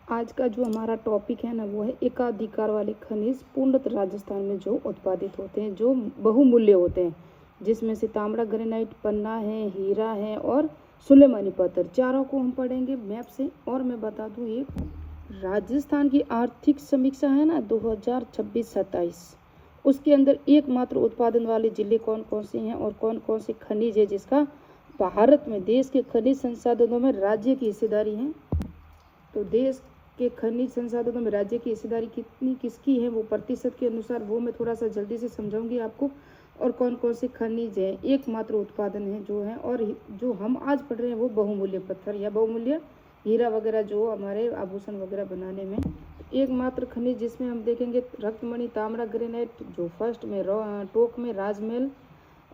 आज का जो हमारा टॉपिक है ना वो है एकाधिकार वाले खनिज पूर्णतः राजस्थान में जो उत्पादित होते हैं, जो बहुमूल्य होते हैं, जिसमें से तांबड़ा ग्रेनाइट, पन्ना है, हीरा है और सुलेमानी पत्थर, चारों को हम पढ़ेंगे मैप से। और मैं बता दूं, एक राजस्थान की आर्थिक समीक्षा है ना 2026-27, उसके अंदर एकमात्र उत्पादन वाले जिले कौन कौन से हैं और कौन कौन से खनिज है, जिसका भारत में देश के खनिज संसाधनों में राज्य की हिस्सेदारी है। तो देश के खनिज संसाधनों में राज्य की हिस्सेदारी कितनी किसकी है, वो प्रतिशत के अनुसार वो मैं थोड़ा सा जल्दी से समझाऊंगी आपको। और कौन कौन से खनिज है, एकमात्र उत्पादन है जो है, और जो हम आज पढ़ रहे हैं वो बहुमूल्य पत्थर या बहुमूल्य हीरा वगैरह, जो हमारे आभूषण वगैरह बनाने में। एकमात्र खनिज जिसमें हम देखेंगे रक्तमणि, तांबड़ा ग्रेनाइट, जो फर्स्ट में टोक में राजमहल,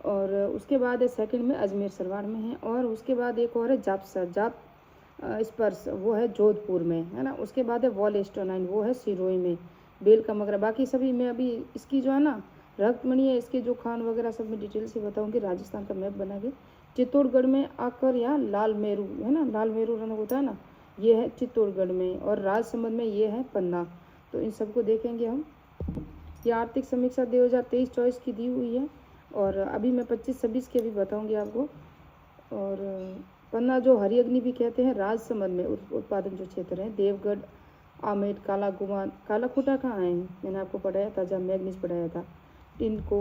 और उसके बाद है सेकंड में अजमेर सरवार में है, और उसके बाद एक और है जाप स्पर्श, वो है जोधपुर में, है ना। उसके बाद है वॉल स्टोनाइन, वो है सिरोही में, बेल का मकरा। बाकी सभी मैं अभी इसकी जो है ना रक्तमणि है, इसके जो खान वगैरह सब मैं डिटेल से बताऊंगी राजस्थान का मैप बना के। चित्तौड़गढ़ में आकर या लाल मेरू है ना, लाल मेरू रन होता है ना, ये है चित्तौड़गढ़ में, और राजसमंद में ये है पन्ना। तो इन सबको देखेंगे हम। ये आर्थिक समीक्षा 2023-24 की दी हुई है, और अभी मैं 25-26 के भी बताऊंगी आपको। और पन्ना जो हरी अग्नि भी कहते हैं, राजसमंद में उत्पादन जो क्षेत्र है, देवगढ़, आमेर, काला गुमान, काला खूटा कहाँ है, मैंने आपको पढ़ाया था जब मैग्नीज पढ़ाया था, टिनको।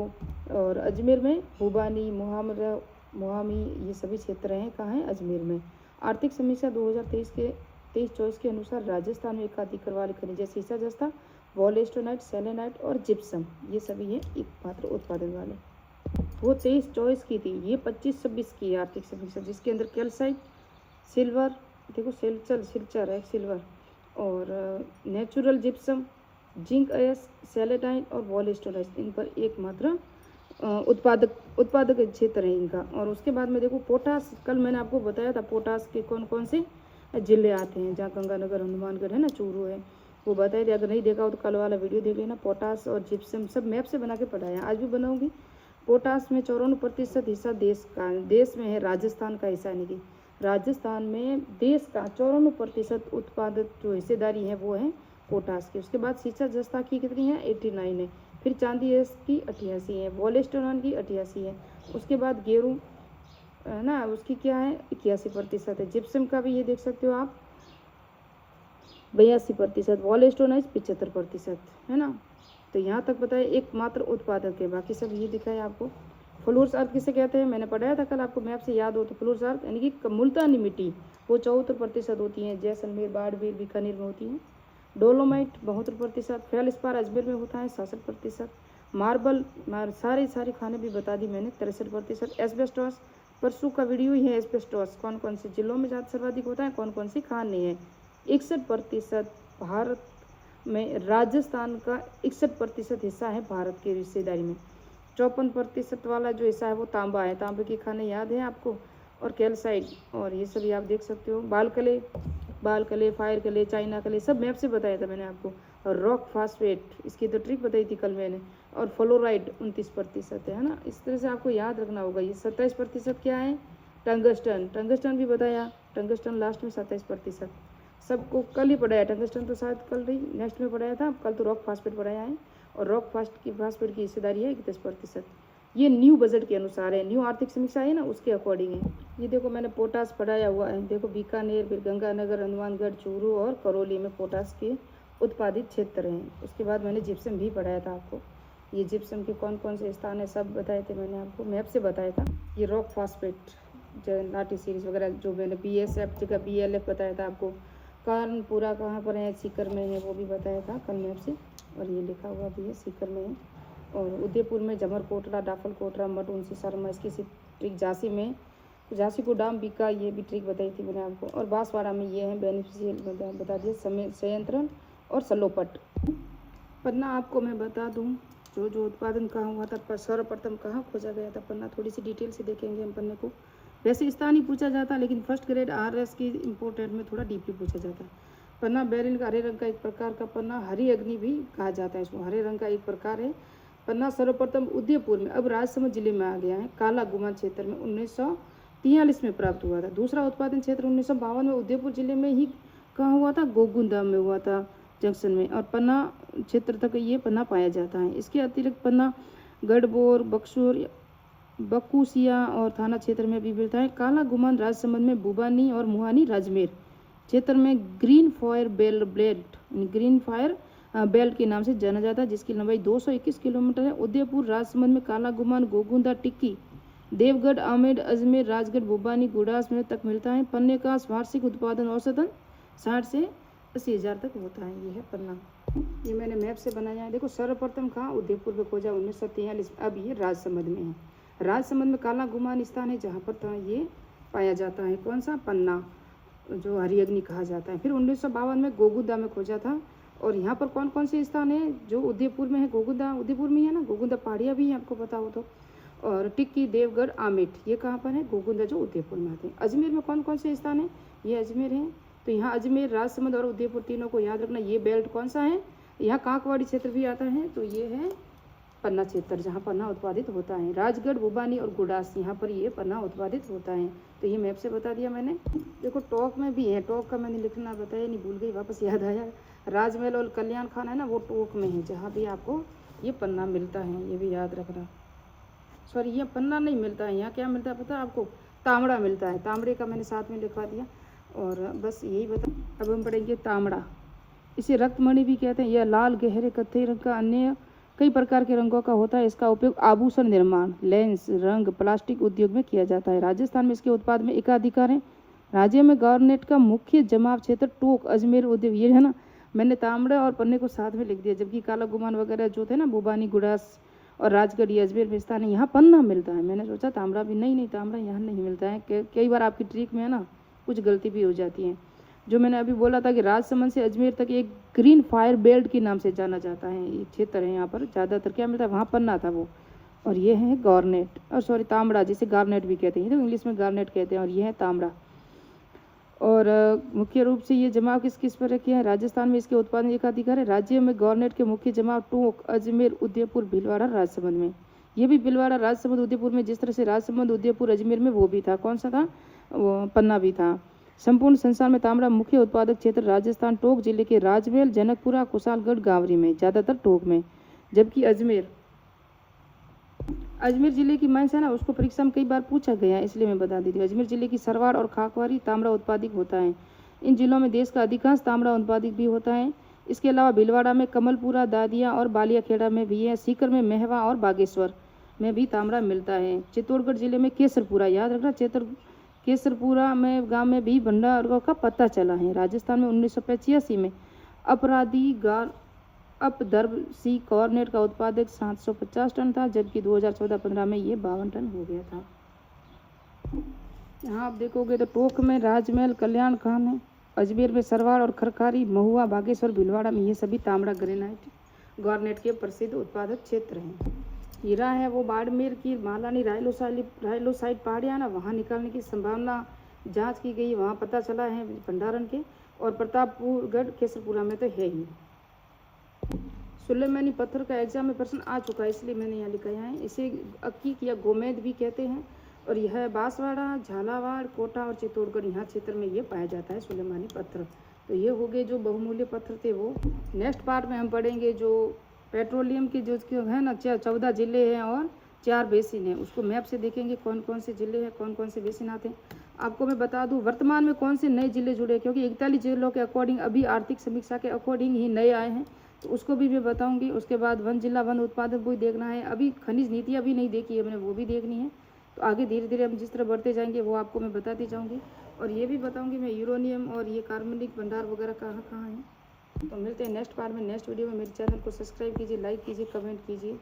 और अजमेर में भूबानी, मुहामी, ये सभी क्षेत्र हैं कहाँ हैं, अजमेर में। आर्थिक समीक्षा 2023-24 के अनुसार राजस्थान में एकाधिकार वाले खनिज जैसे सीसा जस्ता, वॉलेस्टोनाइट, सेलेनाइट और जिप्सम, ये सभी हैं एकमात्र उत्पादन वाले। वो 23-24 की थी, ये 25-26 की है आर्थिक समीक्षा, जिसके अंदर कैल्साइट, सिल्वर, देखो सिल्चर है सिल्वर, और नेचुरल जिप्सम, जिंक अयस, सेलेटाइन और वॉलेस्टोनाइट, इन पर एकमात्र उत्पादक क्षेत्र है इनका। और उसके बाद में देखो पोटास, कल मैंने आपको बताया था पोटास के कौन कौन से जिले आते हैं, जहाँ गंगानगर, हनुमानगढ़ है ना, चूरू है, वो बताए थे। अगर नहीं देखा हो तो कल वाला वीडियो देख लेना। पोटास और जिप्सम सब मैप से बना के पढ़ाया, आज भी बनाऊंगी। पोटास में 54% हिस्सा देश में है, राजस्थान का हिस्सा नहीं कि राजस्थान में देश का 54% उत्पादक जो हिस्सेदारी है वो है पोटास की। उसके बाद सीसा जस्ता की कितनी है, 89 है। फिर चांदी की 88 है, वॉलेस्टोनान की 88 है। उसके बाद गेरू है ना, उसकी क्या है, 81% है। जिप्सम का भी ये देख सकते हो आप, 82%। वॉलेस्टोनाइज 75% है ना। तो यहाँ तक पता है एकमात्र उत्पादक है, बाकी सब ये दिखाए आपको। फ्लोर्स अर्थ किसे कहते हैं, मैंने पढ़ाया था कल आपको मैप से, याद हो तो। फ्लोर्स अर्थ यानी कि मुल्तानी मिट्टी, वो 74% होती है, जैसलमेर, बाड़मेर, बीकानेर में होती है। डोलोमाइट 72%, फेल्सपार अजमेर में होता है 66%। मार्बल सारे खाने भी बता दी मैंने, 63%। एस्बेस्टॉस परसों का वीडियो ही है, एस्बेस्टॉस कौन कौन से जिलों में ज़्यादा सर्वाधिक होता है, कौन कौन सी खाने हैं, 61%। भारत में राजस्थान का 61% हिस्सा है भारत की हिस्सेदारी में। 54% वाला जो हिस्सा है वो तांबा है, तांबे के खाने याद है आपको, और कैल्साइट, और ये सभी आप देख सकते हो। बाल कले, फायर कले, चाइना कले, सब मैप से बताया था मैंने आपको। और रॉक फास्फेट, इसकी तो ट्रिक बताई थी कल मैंने। और फ्लोराइड 29% है ना। इस तरह से आपको याद रखना होगा। ये 27% क्या है, टंगस्टन भी बताया, टंगस्टन लास्ट में 27%। सबको कल ही पढ़ाया, टंगस्टन तो शायद कल नहीं नेक्स्ट में पढ़ाया था, कल तो रॉक फास्फेट पढ़ाया है। और रॉक फास्फेट की हिस्सेदारी है 31%। ये न्यू बजट के अनुसार है, न्यू आर्थिक समीक्षा है ना, उसके अकॉर्डिंग है। ये देखो मैंने पोटास पढ़ाया हुआ है, देखो बीकानेर, फिर गंगानगर, हनुमानगढ़, चूरू और करौली में पोटास के उत्पादित क्षेत्र हैं। उसके बाद मैंने जिप्सम भी पढ़ाया था आपको। ये जिप्सम के कौन कौन से स्थान है सब बताए थे मैंने आपको, मैप से बताया था। ये रॉक फास्फेट जो नाटी सीरीज वगैरह, जो मैंने BSF जगह BLF बताया था आपको। कानपुरा कहाँ पर है, सीकर में है, वो भी बताया था कल मैप से। और ये लिखा हुआ भी है, सीकर में है। और उदयपुर में जमर कोटरा, डाफल कोटरा, मठ, उनसी शर्मा, इसकी ट्रिक। झांसी में झांसी को डाम बीका, ये भी ट्रिक बताई थी मैंने आपको। और बांसवाड़ा में ये है बेनिफिशियल बता दिया, संयंत्रण और सलोपट। पन्ना आपको मैं बता दूं, जो उत्पादन कहाँ हुआ था, सर्वप्रथम कहाँ खोजा गया था पन्ना, थोड़ी सी डिटेल से देखेंगे हम पन्ने को। वैसे स्थान ही पूछा जाता है, लेकिन फर्स्ट ग्रेड RS की इम्पोर्टेंट में थोड़ा डीपली पूछा जाता है। पन्ना बेरिल का हरे रंग का एक प्रकार का पन्ना, हरी अग्नि भी कहा जाता है इसको, हरे रंग का एक प्रकार है। पन्ना सर्वप्रथम उदयपुर में, अब राजसमंद जिले में आ गया है, काला गुमान क्षेत्र में 1943 में प्राप्त हुआ था। दूसरा उत्पादन क्षेत्र 1952 में उदयपुर जिले में ही कहाँ हुआ था? गोगुंदा में हुआ था, जंक्शन में। और पन्ना क्षेत्र तक ये पन्ना पाया जाता है। इसके अतिरिक्त पन्ना गढ़बोर, बक्सर, बकुसिया और थाना क्षेत्र में भी मिलता है। काला गुमान राजसमंद में, बुबानी और मुहानी राजमेर क्षेत्र में ग्रीन फायर बेल्ट के नाम से जाना जाता है, जिसकी लंबाई 221 किलोमीटर है। उदयपुर राजसमंद में काला गुमान, गोगुंदा, टिक्की, देवगढ़, आमेर, अजमेर, राजगढ़, बुबानी, गुड़ास में तक मिलता है। पन्ने का वार्षिक उत्पादन औसतन 60 से 80,000 तक होता है। ये है पन्ना। ये मैंने मैप से बनाया है। देखो, सर्वप्रथम कहाँ? उदयपुर में खोजा 1943। अब ये राजसमंद में है। राजसमंद में काला गुमान स्थान है जहाँ पर ये पाया जाता है। कौन सा? पन्ना, जो हरिअग्नि कहा जाता है। फिर 1952 में गोगुंदा में खोजा था। और यहाँ पर कौन कौन से स्थान है जो उदयपुर में है? गोगुंदा उदयपुर में है ना, गोगुंदा पहाड़ियाँ भी है, आपको पता हो तो। और टिक्की, देवगढ़, आमेट, ये कहाँ पर है? गोगुंदा, जो उदयपुर में आते हैं। अजमेर में कौन कौन से स्थान है? ये अजमेर है। तो यहाँ अजमेर, राजसमंद और उदयपुर तीनों को याद रखना। ये बेल्ट कौन सा है? यहाँ कांकवाड़ी क्षेत्र भी आता है। तो ये है पन्ना क्षेत्र, जहाँ पन्ना उत्पादित होता है। राजगढ़, बुबानी और गुड़ास, यहाँ पर ये पन्ना उत्पादित होता है। तो ये मैप से बता दिया मैंने। देखो, टोंक में भी है। टोंक का मैंने लिखना बताया नहीं, भूल गई, वापस याद आया। राजमहल और कल्याण खान है ना, वो टोंक में है, जहाँ भी आपको ये पन्ना मिलता है। ये भी याद रखना। सॉरी, ये पन्ना नहीं मिलता है, यहाँ क्या मिलता है पता है आपको? तांबड़ा मिलता है। तांबड़े का मैंने साथ में लिखवा दिया। और बस यही बता। अब हम पढ़ेंगे तांबड़ा। इसे रक्तमणि भी कहते हैं। यह लाल, गहरे कत्थई रंग का अन्य कई प्रकार के रंगों का होता है। इसका उपयोग आभूषण निर्माण, लेंस, रंग, प्लास्टिक उद्योग में किया जाता है। राजस्थान में इसके उत्पाद में एकाधिकार है। राज्य में गार्नेट का मुख्य जमाव क्षेत्र टोंक, अजमेर, उदयपुर, ये है ना। मैंने तांबड़ा और पन्ने को साथ में लिख दिया, जबकि काला गुमान वगैरह जो थे ना, बुबानी, गुड़ास और राजगढ़, ये अजमेर में स्थान है। यहाँ पन्ना मिलता है। मैंने सोचा तांबड़ा भी, नहीं तांबड़ा यहाँ नहीं मिलता है। कई बार आपकी ट्रिक में है ना कुछ गलती भी हो जाती है। जो मैंने अभी बोला था कि राजसमंद से अजमेर तक एक ग्रीन फायर बेल्ट के नाम से जाना जाता है। ये क्षेत्र है, यहाँ पर ज़्यादातर क्या मिलता है? वहाँ पन्ना था वो। और ये है गार्नेट, और सॉरी तांबड़ा, जिसे गार्नेट भी कहते हैं, तो इंग्लिश में गार्नेट कहते हैं। और ये है तांबड़ा। और मुख्य रूप से ये जमाव किस किस पर रखे हैं? राजस्थान में इसके उत्पादन एकाधिकार है। राज्य में गार्नेट के मुख्य जमाव टोंक, अजमेर, उदयपुर, भीलवाड़ा, राजसमंद में। ये भी भीलवाड़ा, राजसमंद, उदयपुर में, जिस तरह से राजसमंद, उदयपुर, अजमेर में वो भी था। कौन सा था? वो पन्ना भी था। संपूर्ण संसार में तांबड़ा मुख्य उत्पादक क्षेत्र राजस्थान, टोंक जिले के राजमहल, जनकपुरा, कुशालगढ़, गांवरी में, ज़्यादातर टोंक में। जबकि अजमेर जिले की माइंस है ना, उसको परीक्षा में कई बार पूछा गया है, इसलिए मैं बता देती हूँ। अजमेर जिले की सरवाड़ और खाकवारी तांबड़ा उत्पादित होता है। इन जिलों में देश का अधिकांश तांबड़ा उत्पादित भी होता है। इसके अलावा भीलवाड़ा में, कमलपुरा, दादिया और बालियाखेड़ा में भी है। सीकर में, महवा और बागेश्वर में भी तांबड़ा मिलता है। चित्तौड़गढ़ जिले में केसरपुरा, याद रखना, केसरपुरा में गांव में भी भंडारों का पता चला है। राजस्थान में 1985 में अपदर्बसी कॉर्नेट का उत्पादक 750 टन था, जबकि 2014-15 में ये 52 टन हो गया था। यहाँ आप देखोगे तो टोंक में राजमहल, कल्याण खान है। अजमेर में सरवाड़ और खरखारी, महुआ, बागेश्वर, भीलवाड़ा में ये सभी तांबड़ा ग्रेनाइट गार्नेट के प्रसिद्ध उत्पादक क्षेत्र हैं। हीरा है वो बाड़मेर की मालानी राइलोसाइट पहाड़ियाँ ना, वहाँ निकालने की संभावना जांच की गई, वहाँ पता चला है भंडारण के। और प्रतापगढ़, केसरपुरा में तो है ही। सुलेमानी पत्थर का एग्जाम में प्रश्न आ चुका है, इसलिए मैंने यहाँ लिखा है। इसे अक्कीक या गोमेद भी कहते हैं। और यह बांसवाड़ा, झालावाड़, कोटा और चित्तौड़गढ़, यहाँ क्षेत्र में ये पाया जाता है सुलेमानी पत्थर। तो ये हो गए जो बहुमूल्य पत्थर थे वो। नेक्स्ट पार्ट में हम पढ़ेंगे जो पेट्रोलियम के जो है ना 14 जिले हैं और 4 बेसिन हैं, उसको मैप से देखेंगे कौन कौन से जिले हैं, कौन कौन से बेसिन आते हैं। आपको मैं बता दूं वर्तमान में कौन से नए जिले जुड़े, क्योंकि 41 जिलों के अकॉर्डिंग अभी आर्थिक समीक्षा के अकॉर्डिंग ही नए आए हैं, तो उसको भी मैं बताऊंगी। उसके बाद वन जिला वन उत्पादक भी देखना है। अभी खनिज नीति अभी नहीं देखी है मैंने, वो भी देखनी है। तो आगे धीरे धीरे हम जिस तरह बढ़ते जाएंगे वो आपको मैं बताती जाऊँगी। और ये भी बताऊँगी मैं यूरेनियम और ये कार्बनिक भंडार वगैरह कहाँ कहाँ हैं। तो मिलते हैं नेक्स्ट पार्ट में, नेक्स्ट वीडियो में। मेरे चैनल को सब्सक्राइब कीजिए, लाइक कीजिए, कमेंट कीजिए।